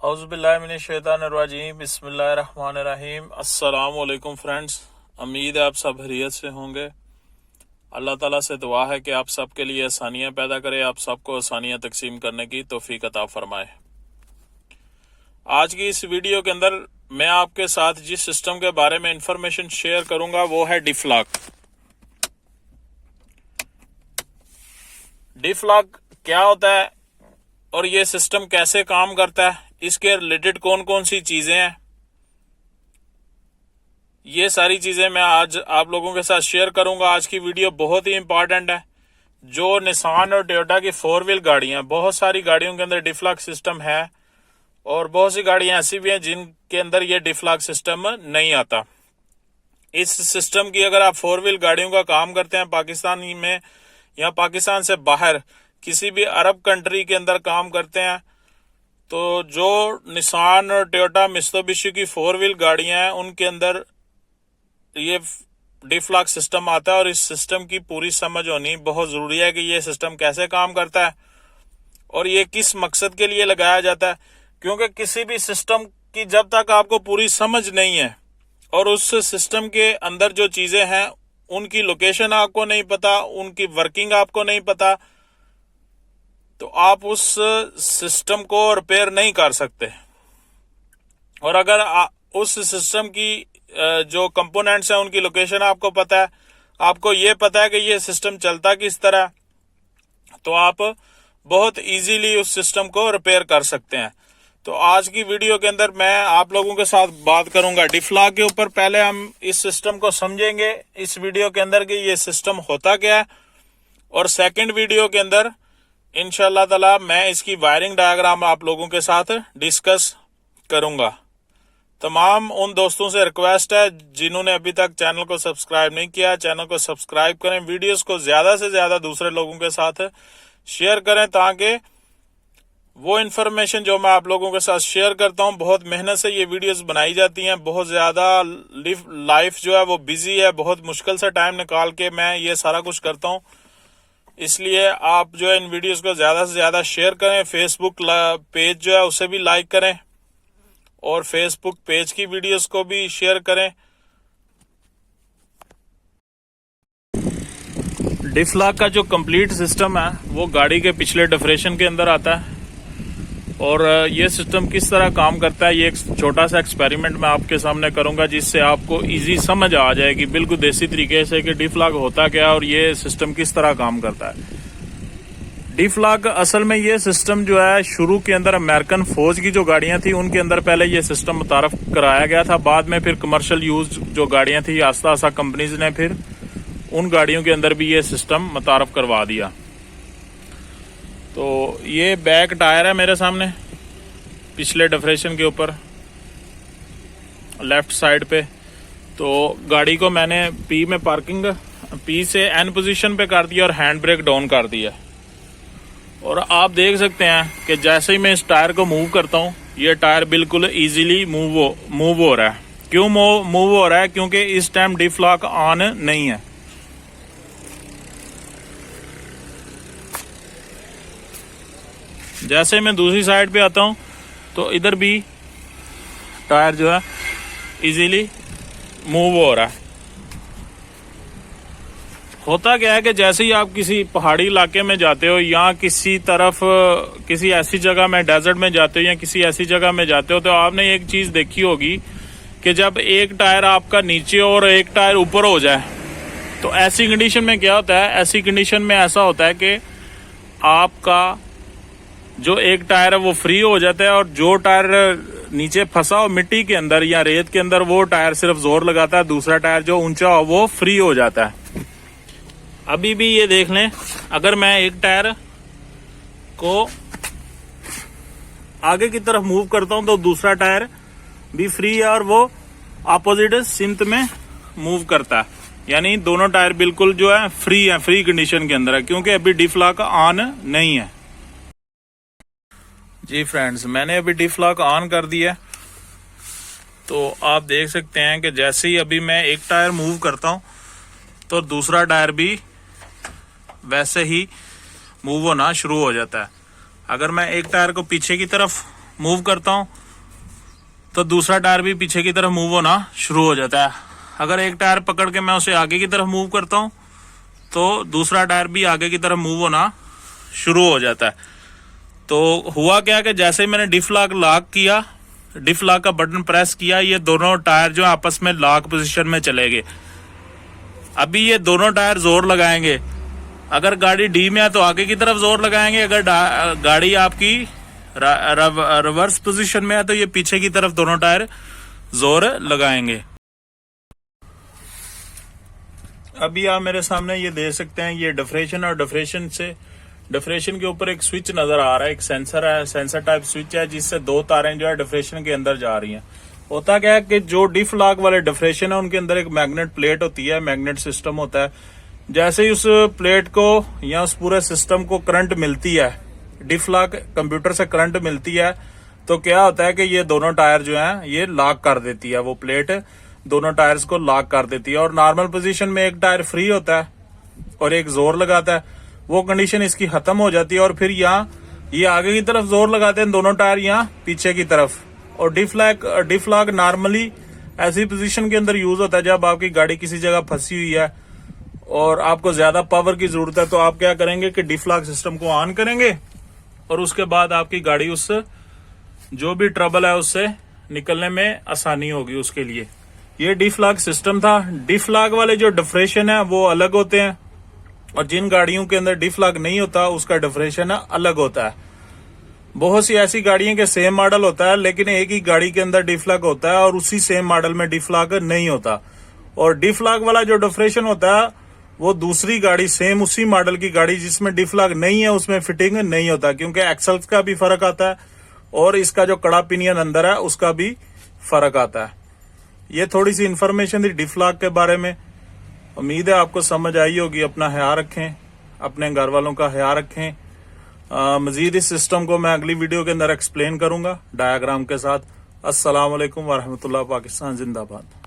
औज़ुबिल्लाहिमिनश्शैतानिर्रजीम बिस्मिल्लाहिर्रहमानिर्रहीम। अस्सलाम वालेकुम फ्रेंड्स, उम्मीद है आप सब खैरियत से होंगे। अल्लाह ताला से दुआ है कि आप सबके लिए आसानियाँ पैदा करे, आप सबको आसानियाँ तकसीम करने की तौफीक अता फरमाए। आज की इस वीडियो के अंदर मैं आपके साथ जिस सिस्टम के बारे में इंफॉर्मेशन शेयर करूंगा वो है डिफ लॉक। डिफ लॉक क्या होता है और ये सिस्टम कैसे काम करता है, इसके रिलेटेड कौन कौन सी चीजें हैं, ये सारी चीजें मैं आज आप लोगों के साथ शेयर करूंगा। आज की वीडियो बहुत ही इंपॉर्टेंट है। जो निसान और टोयोटा की 4 व्हील गाड़ियां, बहुत सारी गाड़ियों के अंदर डिफ लॉक सिस्टम है और बहुत सी गाड़ियां ऐसी भी हैं जिनके अंदर ये डिफ लॉक सिस्टम नहीं आता। इस सिस्टम की अगर आप 4 व्हील गाड़ियों का काम करते हैं पाकिस्तान में या पाकिस्तान से बाहर किसी भी अरब कंट्री के अंदर काम करते हैं, तो जो निसान और टोयोटा मित्सुबिशी की 4 व्हील गाड़ियां हैं उनके अंदर ये डिफ लॉक सिस्टम आता है और इस सिस्टम की पूरी समझ होनी बहुत जरूरी है कि ये सिस्टम कैसे काम करता है और ये किस मकसद के लिए लगाया जाता है। क्योंकि किसी भी सिस्टम की जब तक आपको पूरी समझ नहीं है और उस सिस्टम के अंदर जो चीजें हैं उनकी लोकेशन आपको नहीं पता, उनकी वर्किंग आपको नहीं पता, तो आप उस सिस्टम को रिपेयर नहीं कर सकते। और अगर उस सिस्टम की जो कंपोनेंट्स हैं उनकी लोकेशन आपको पता है, आपको ये पता है कि ये सिस्टम चलता किस तरह, तो आप बहुत इजीली उस सिस्टम को रिपेयर कर सकते हैं। तो आज की वीडियो के अंदर मैं आप लोगों के साथ बात करूंगा डिफ लॉक के ऊपर। पहले हम इस सिस्टम को समझेंगे इस वीडियो के अंदर कि ये सिस्टम होता क्या है, और सेकंड वीडियो के अंदर इंशाअल्लाह ताला मैं इसकी वायरिंग डायग्राम आप लोगों के साथ डिस्कस करूंगा। तमाम उन दोस्तों से रिक्वेस्ट है जिन्होंने अभी तक चैनल को सब्सक्राइब नहीं किया, चैनल को सब्सक्राइब करें, वीडियोस को ज्यादा से ज्यादा दूसरे लोगों के साथ शेयर करें ताकि वो इन्फॉर्मेशन जो मैं आप लोगों के साथ शेयर करता हूं, बहुत मेहनत से ये वीडियोस बनाई जाती हैं, बहुत ज्यादा लाइफ जो है वो बिजी है, बहुत मुश्किल से टाइम निकाल के मैं ये सारा कुछ करता हूं। इसलिए आप जो है इन वीडियोस को ज्यादा से ज्यादा शेयर करें। फेसबुक पेज जो है उसे भी लाइक करें और फेसबुक पेज की वीडियोस को भी शेयर करें। डिफ लॉक का जो कंप्लीट सिस्टम है वो गाड़ी के पिछले डिफरेशन के अंदर आता है और ये सिस्टम किस तरह काम करता है ये एक छोटा सा एक्सपेरिमेंट मैं आपके सामने करूंगा जिससे आपको इजी समझ आ जाएगी बिल्कुल देसी तरीके से कि डिफ लॉक होता क्या है और ये सिस्टम किस तरह काम करता है। डिफ लॉक असल में ये सिस्टम जो है शुरू के अंदर अमेरिकन फौज की जो गाड़ियां थी उनके अंदर पहले ये सिस्टम मुतारफ कराया गया था। बाद में फिर कमर्शियल यूज जो गाड़ियां थी आस्ता आस्ता कंपनीज ने फिर उन गाड़ियों के अंदर भी ये सिस्टम मुतारफ करवा दिया। तो ये बैक टायर है मेरे सामने पिछले डिफरेशन के ऊपर लेफ्ट साइड पे। तो गाड़ी को मैंने पी में पार्किंग पी से एन पोजीशन पे कर दिया और हैंड ब्रेक डाउन कर दिया। और आप देख सकते हैं कि जैसे ही मैं इस टायर को मूव करता हूँ ये टायर बिल्कुल इजीली मूव हो रहा है। क्यों मूव हो रहा है? क्योंकि इस टाइम डिफ लॉक ऑन नहीं है। जैसे मैं दूसरी साइड पे आता हूं तो इधर भी टायर जो है इजीली मूव हो रहा है। होता क्या है कि जैसे ही आप किसी पहाड़ी इलाके में जाते हो या किसी तरफ किसी ऐसी जगह में डेजर्ट में जाते हो या किसी ऐसी जगह में जाते हो तो आपने एक चीज देखी होगी कि जब एक टायर आपका नीचे और एक टायर ऊपर हो जाए तो ऐसी कंडीशन में क्या होता है, ऐसी कंडीशन में ऐसा होता है कि आपका जो एक टायर है वो फ्री हो जाता है और जो टायर नीचे फंसा हो मिट्टी के अंदर या रेत के अंदर वो टायर सिर्फ जोर लगाता है, दूसरा टायर जो ऊंचा हो वो फ्री हो जाता है। अभी भी ये देख लें, अगर मैं एक टायर को आगे की तरफ मूव करता हूं तो दूसरा टायर भी फ्री है और वो अपोजिट सिमत में मूव करता है, यानी दोनों टायर बिल्कुल जो है फ्री कंडीशन के अंदर है क्योंकि अभी डिफ लॉक ऑन नहीं है। जी फ्रेंड्स, मैंने अभी डिफ लॉक ऑन कर दिया। तो आप देख सकते हैं कि जैसे ही अभी मैं एक टायर मूव करता हूं तो दूसरा टायर भी वैसे ही मूव होना शुरू हो जाता है। अगर मैं एक टायर को पीछे की तरफ मूव करता हूं तो दूसरा टायर भी पीछे की तरफ मूव होना शुरू हो जाता है। अगर एक टायर पकड़ के मैं उसे आगे की तरफ मूव करता हूं तो दूसरा टायर भी आगे की तरफ मूव होना शुरू हो जाता है। तो हुआ क्या कि जैसे ही मैंने डिफ लॉक किया, डिफ लॉक का बटन प्रेस किया, ये दोनों टायर जो आपस में लॉक पोजीशन में चले गए। अभी ये दोनों टायर जोर लगाएंगे। अगर गाड़ी डी में है तो आगे की तरफ जोर लगाएंगे, अगर गाड़ी आपकी रिवर्स पोजीशन में है तो ये पीछे की तरफ दोनों टायर जोर लगाएंगे। अभी आप मेरे सामने ये देख सकते हैं, ये डिफरेशन और डिफरेशन के ऊपर एक स्विच नजर आ रहा है, एक सेंसर है, सेंसर टाइप स्विच है, जिससे दो तारें जो है डिफरेशन के अंदर जा रही हैं। होता क्या है कि जो डिफ लॉक वाले डिफरेशन है उनके अंदर एक मैग्नेट प्लेट होती है, मैग्नेट सिस्टम होता है। जैसे ही उस प्लेट को या उस पूरे सिस्टम को करंट मिलती है, डिफ लॉक कंप्यूटर से करंट मिलती है, तो क्या होता है कि ये दोनों टायर जो है ये लॉक कर देती है, वो प्लेट दोनों टायर्स को लॉक कर देती है। और नॉर्मल पोजीशन में एक टायर फ्री होता है और एक जोर लगाता है, वो कंडीशन इसकी खत्म हो जाती है। और फिर यहाँ ये आगे की तरफ जोर लगाते हैं दोनों टायर, यहाँ पीछे की तरफ। और डिफ लॉक नॉर्मली ऐसी पोजीशन के अंदर यूज होता है जब आपकी गाड़ी किसी जगह फंसी हुई है और आपको ज्यादा पावर की जरूरत है, तो आप क्या करेंगे कि डिफ लॉक सिस्टम को ऑन करेंगे और उसके बाद आपकी गाड़ी उस जो भी ट्रबल है उससे निकलने में आसानी होगी उसके लिए। ये डिफ लॉक सिस्टम था। डिफ लॉक वाले जो डिफरेशन है वो अलग होते हैं और जिन गाड़ियों के अंदर डिफ लॉक नहीं होता उसका डिफरेशन अलग होता है। बहुत सी ऐसी गाड़ियां के सेम मॉडल होता है लेकिन एक ही गाड़ी के अंदर डिफ लॉक होता है और उसी सेम मॉडल में डिफ लॉक नहीं होता। और डिफ लॉक वाला जो डिफरेशन होता है वो दूसरी गाड़ी, सेम उसी मॉडल की गाड़ी जिसमें डिफ लॉक नहीं है उसमें फिटिंग नहीं होता, क्योंकि एक्सल्स का भी फर्क आता है और इसका जो कड़ा पिनियन अंदर है उसका भी फर्क आता है। ये थोड़ी सी इन्फॉर्मेशन थी डिफ लॉक के बारे में। उम्मीद है आपको समझ आई होगी। अपना ख्याल रखें, अपने घर वालों का ख्याल रखें। मजीद इस सिस्टम को मैं अगली वीडियो के अंदर एक्सप्लेन करूंगा डायग्राम के साथ। अस्सलाम वालेकुम वरहमतुल्लाह। पाकिस्तान जिंदाबाद।